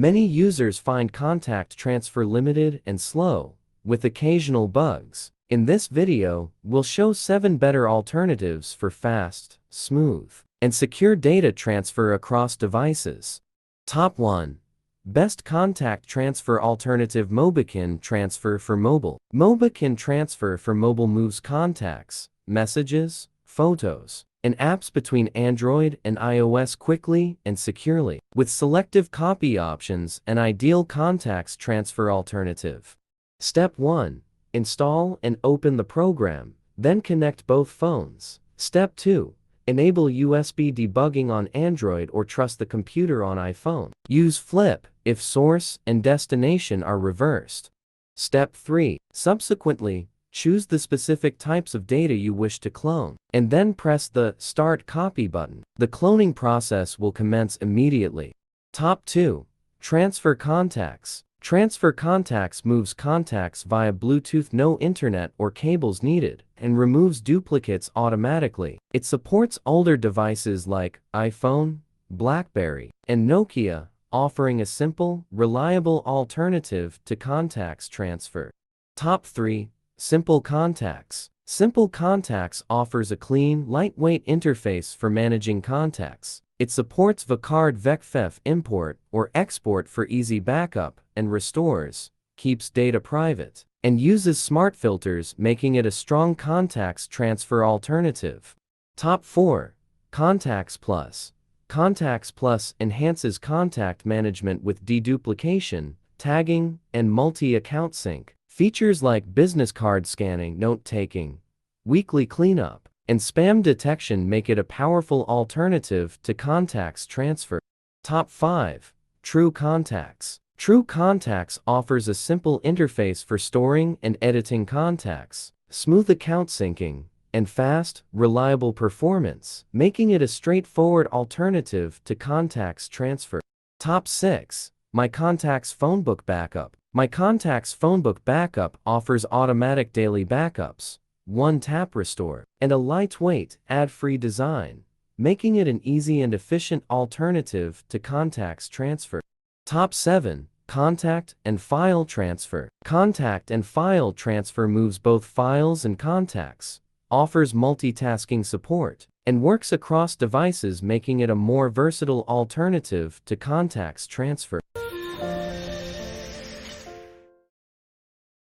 Many users find contact transfer limited and slow, with occasional bugs. In this video, we'll show 7 better alternatives for fast, smooth, and secure data transfer across devices. Top 1. Best Contact Transfer Alternative: MobiKin Transfer for Mobile. MobiKin Transfer for Mobile moves contacts, messages, photos, and apps between Android and iOS quickly and securely, with selective copy options, an ideal contacts transfer alternative. Step 1. Install and open the program, then connect both phones. Step 2. Enable USB debugging on Android or trust the computer on iPhone. Use Flip if source and destination are reversed. Step 3. Subsequently, choose the specific types of data you wish to clone, and then press the Start Copy button. The cloning process will commence immediately. Top 2. Transfer Contacts. Transfer Contacts moves contacts via Bluetooth, no internet or cables needed, and removes duplicates automatically. It supports older devices like iPhone, BlackBerry, and Nokia, offering a simple, reliable alternative to contacts transfer. Top 3. Simple Contacts. Simple Contacts offers a clean, lightweight interface for managing contacts. It supports VCard VecFef import or export for easy backup and restores, keeps data private, and uses smart filters, making it a strong contacts transfer alternative. Top 4. Contacts Plus. Contacts Plus enhances contact management with deduplication, tagging, and multi-account sync. Features like business card scanning, note-taking, weekly cleanup, and spam detection make it a powerful alternative to contacts transfer. Top 5. True Contacts. True Contacts offers a simple interface for storing and editing contacts, smooth account syncing, and fast, reliable performance, making it a straightforward alternative to contacts transfer. Top 6. My Contacts Phonebook Backup. My Contacts Phonebook Backup offers automatic daily backups, one-tap restore, and a lightweight, ad-free design, making it an easy and efficient alternative to contacts transfer. Top 7. Contact and File Transfer. Contact and File Transfer moves both files and contacts, offers multitasking support, and works across devices, making it a more versatile alternative to contacts transfer.